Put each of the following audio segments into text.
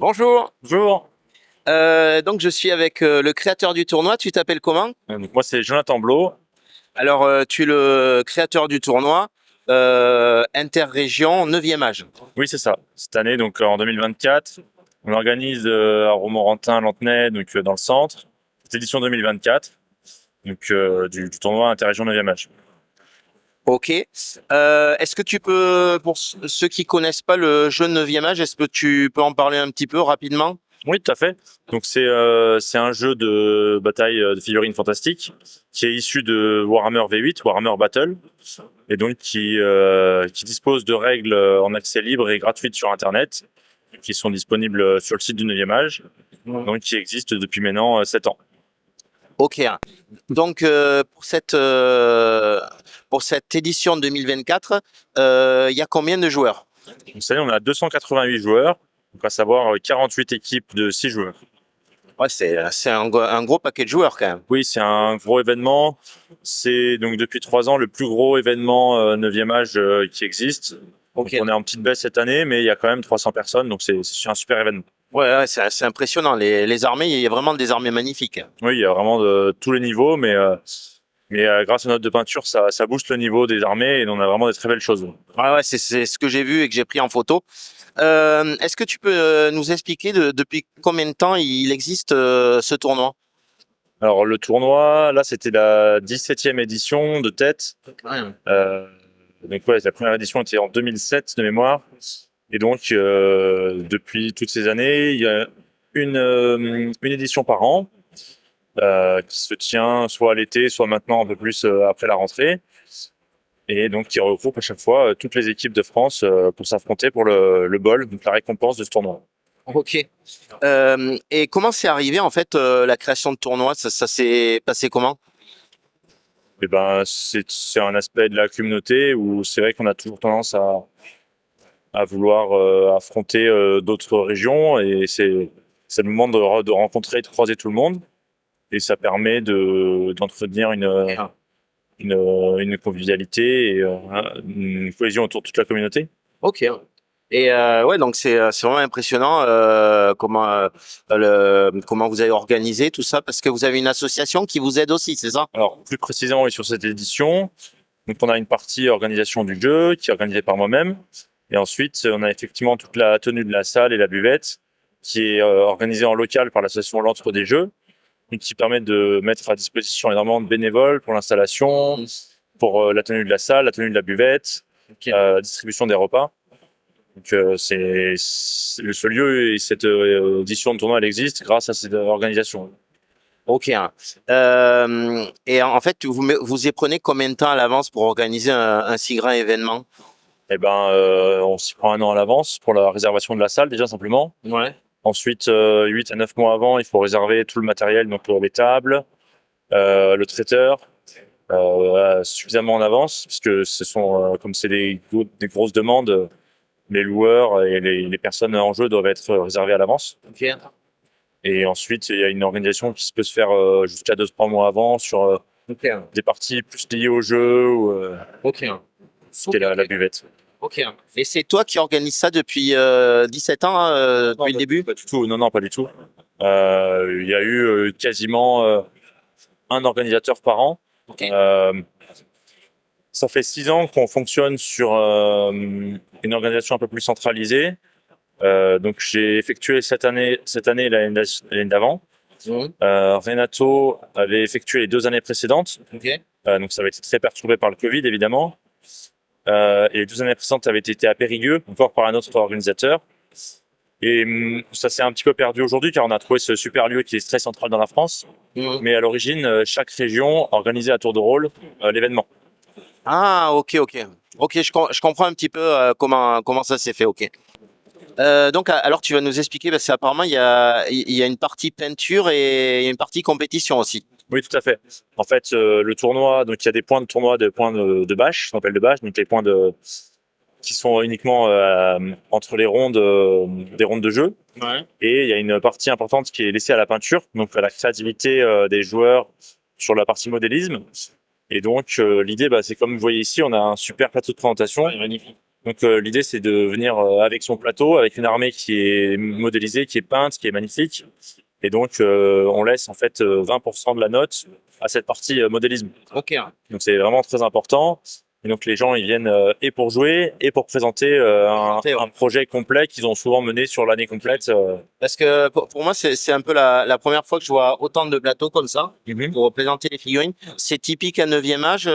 Bonjour. Bonjour. Donc je suis avec le créateur du tournoi. Tu t'appelles comment? Donc moi c'est Jonathan Blot. Alors tu es le créateur du tournoi interrégion 9e âge. Oui c'est ça. Cette année donc en 2024, on organise à Romorantin, Lantenay, donc dans le centre. Cette édition 2024, donc du tournoi interrégion 9e âge. Ok. Est-ce que tu peux, pour ceux qui connaissent pas le jeu 9e âge, est-ce que tu peux en parler un petit peu rapidement? Oui tout à fait. Donc c'est un jeu de bataille de figurines fantastiques qui est issu de Warhammer V8, Warhammer Battle, et donc qui dispose de règles en accès libre et gratuites sur Internet, qui sont disponibles sur le site du 9e âge, donc qui existe depuis maintenant 7 ans. Ok. Donc pour cette édition 2024, il y a combien de joueurs? Donc, cette année, on a 288 joueurs, donc à savoir 48 équipes de 6 joueurs. Ouais, c'est un gros paquet de joueurs quand même. Oui, c'est un gros événement. C'est donc depuis 3 ans le plus gros événement 9e âge qui existe. Ok. Donc, on est en petite baisse cette année, mais il y a quand même 300 personnes, donc c'est un super événement. Ouais, c'est impressionnant. Les armées, il y a vraiment des armées magnifiques. Oui, il y a vraiment de tous les niveaux, mais grâce à notre de peinture, ça booste le niveau des armées et on a vraiment des très belles choses. Ouais, c'est ce que j'ai vu et que j'ai pris en photo. Est-ce que tu peux nous expliquer depuis combien de temps il existe ce tournoi? Alors le tournoi, là c'était la 17e édition de tête. Ouais. Donc ouais, la première édition était en 2007 de mémoire. Et donc depuis toutes ces années, il y a une édition par an qui se tient soit à l'été, soit maintenant un peu plus après la rentrée. Et donc qui regroupe à chaque fois toutes les équipes de France pour s'affronter pour le bol, donc la récompense de ce tournoi. Ok. Et comment c'est arrivé en fait la création de tournoi? Ça s'est passé comment? Et ben c'est un aspect de la communauté où c'est vrai qu'on a toujours tendance à vouloir affronter d'autres régions et c'est le moment de rencontrer, de croiser tout le monde et ça permet d'entretenir une convivialité et une cohésion autour de toute la communauté. Ok. Et ouais, donc c'est vraiment impressionnant comment vous avez organisé tout ça parce que vous avez une association qui vous aide aussi, c'est ça? Alors plus précisément oui, sur cette édition, donc on a une partie organisation du jeu qui est organisée par moi-même et ensuite on a effectivement toute la tenue de la salle et la buvette qui est organisée en local par l'association L'Antre des Jeux, qui permet de mettre à disposition énormément de bénévoles pour l'installation, pour la tenue de la salle, la tenue de la buvette, Ok. distribution des repas. Donc ce lieu et cette édition de tournoi, elle existe grâce à cette organisation. Ok. Et en fait, vous y prenez combien de temps à l'avance pour organiser un si grand événement? Et ben, on s'y prend un an à l'avance pour la réservation de la salle déjà simplement. Ouais. Ensuite, 8 à 9 mois avant, il faut réserver tout le matériel, donc les tables, le traiteur, suffisamment en avance, puisque ce sont, comme c'est des grosses demandes, les loueurs et les personnes en jeu doivent être réservées à l'avance. Ok. Et ensuite, il y a une organisation qui peut se faire jusqu'à 2-3 mois avant sur Ok. des parties plus liées au jeu ou Ok. ce qu'est la buvette. Ok. Et c'est toi qui organise ça depuis 17 ans, hein, depuis le début? Pas du tout. Non, non, pas du tout. Il y a eu quasiment un organisateur par an. Ok. Euh, Ça fait 6 ans qu'on fonctionne sur une organisation un peu plus centralisée. Donc j'ai effectué cette année et l'année d'avant. Mhm. Renato avait effectué les 2 années précédentes. Ok. Donc ça avait été très perturbé par le Covid évidemment. Et les 2 années précédentes avaient été à Périgueux, encore par un autre organisateur. Et ça s'est un petit peu perdu aujourd'hui car on a trouvé ce super lieu qui est très central dans la France. Mhm. Mais à l'origine, chaque région organisait à tour de rôle l'événement. Ah, ok, ok. Ok, je comprends un petit peu comment ça s'est fait, ok. Donc, alors tu vas nous expliquer, parce qu'apparemment, il y a une partie peinture et il y a une partie compétition aussi. Oui, tout à fait. En fait, le tournoi, donc il y a des points de tournoi, des points de bâche, qu'on appelle de bâche, donc les points qui sont uniquement entre les rondes, des rondes de jeu. Ouais. Et il y a une partie importante qui est laissée à la peinture, donc à la créativité des joueurs sur la partie modélisme. Et donc l'idée, bah, c'est comme vous voyez ici, on a un super plateau de présentation. Ouais, magnifique. Donc l'idée c'est de venir avec son plateau, avec une armée qui est modélisée, qui est peinte, qui est magnifique. Et donc on laisse en fait 20% de la note à cette partie modélisme. Ok. Donc c'est vraiment très important. Et donc les gens ils viennent et pour jouer et pour présenter un projet complet qu'ils ont souvent mené sur l'année complète. Parce que pour moi, c'est un peu la première fois que je vois autant de plateaux comme ça pour représenter les figurines. C'est typique à 9e âge.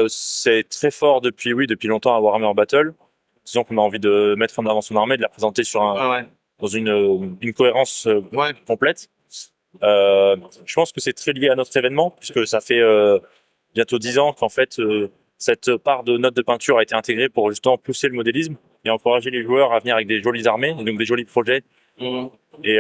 C'est très fort depuis longtemps à Warhammer Battle. Disons qu'on a envie de mettre en avant son armée, de la présenter sur dans une cohérence complète. Je pense que c'est très lié à notre événement, puisque ça fait bientôt 10 ans qu'en fait cette part de notes de peinture a été intégrée pour justement pousser le modélisme et encourager les joueurs à venir avec des jolies armées, donc des jolis projets. Et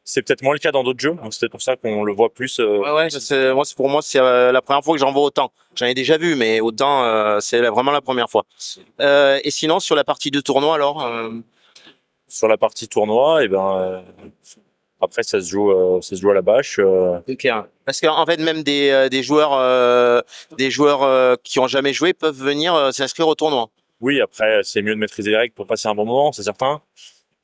c'est peut-être moins le cas dans d'autres jeux, donc c'est pour ça qu'on le voit plus. Pour moi, c'est la première fois que j'en vois autant. J'en ai déjà vu, mais autant, c'est vraiment la première fois. Et sinon, sur la partie de tournoi, alors Sur la partie tournoi, et après ça se joue à la bâche. Ok. Parce qu'en fait, même des joueurs qui ont jamais joué peuvent venir s'inscrire au tournoi. Oui, après c'est mieux de maîtriser les règles pour passer un bon moment, c'est certain.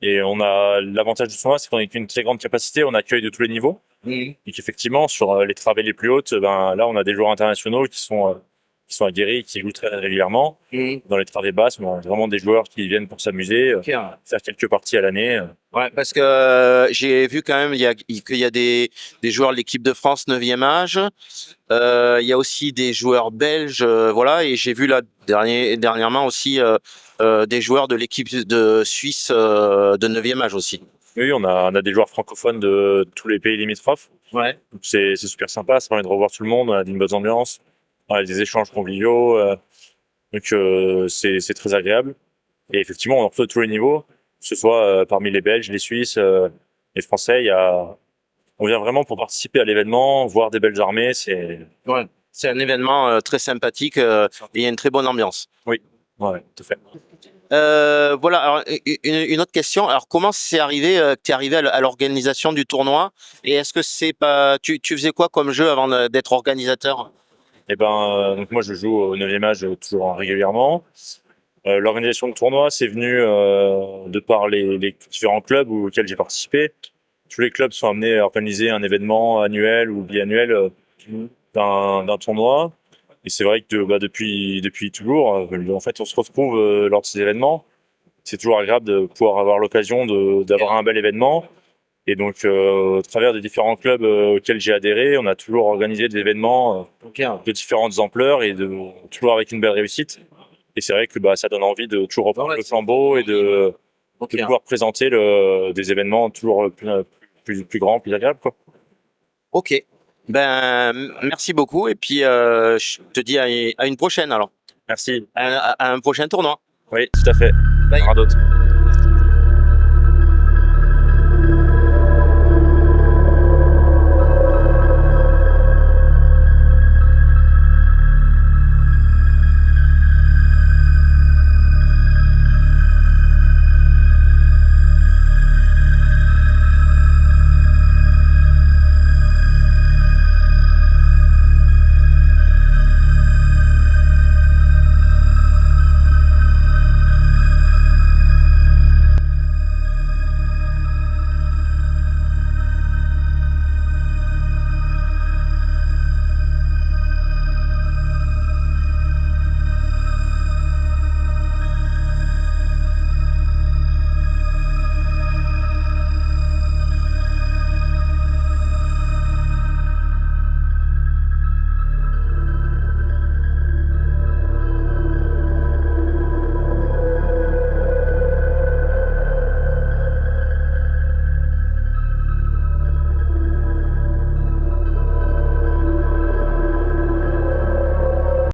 Et on a l'avantage du tournoi, c'est qu'on a une très grande capacité, on accueille de tous les niveaux. Et qu'effectivement, sur les travées les plus hautes, là, on a des joueurs internationaux qui sont aguerris, qui jouent très régulièrement. Dans les travées basses, on a vraiment des joueurs qui viennent pour s'amuser, faire quelques parties à l'année. Ouais, parce que j'ai vu quand même qu'il y a des joueurs de l'équipe de France 9e âge. Il y a aussi des joueurs belges, voilà, et j'ai vu là dernièrement aussi des joueurs de l'équipe de Suisse de 9e âge aussi. Oui, on a des joueurs francophones de tous les pays limitrophes. Ouais. Donc c'est super sympa, ça permet de revoir tout le monde, on a une bonne ambiance, on a des échanges conviviaux, donc c'est très agréable. Et effectivement, on en fait tous les niveaux, que ce soit parmi les Belges, les Suisses, les Français, on vient vraiment pour participer à l'événement, voir des belles armées, c'est un événement très sympathique et il y a une très bonne ambiance. Oui, ouais, tout à fait. Voilà, alors, une autre question. Alors, comment c'est arrivé que tu es arrivé à l'organisation du tournoi? Et est-ce que c'est pas tu faisais quoi comme jeu avant d'être organisateur? Donc moi je joue au 9e âge toujours régulièrement. L'organisation de tournoi, c'est venu de par les différents clubs auxquels j'ai participé. Tous les clubs sont amenés à organiser un événement annuel ou biannuel d'un tournoi. Et c'est vrai que depuis toujours, en fait, on se retrouve lors de ces événements. C'est toujours agréable de pouvoir avoir l'occasion d'avoir un bel événement. Et donc, au travers des différents clubs auxquels j'ai adhéré, on a toujours organisé des événements de différentes ampleurs et toujours avec une belle réussite. Et c'est vrai que ça donne envie de toujours reprendre le flambeau et de pouvoir présenter des événements toujours plus grands, plus agréables, quoi. Ok. Ben, merci beaucoup. Et puis, je te dis à une prochaine alors. Merci. À un prochain tournoi. Oui, tout à fait. Bye. Il y en aura d'autres.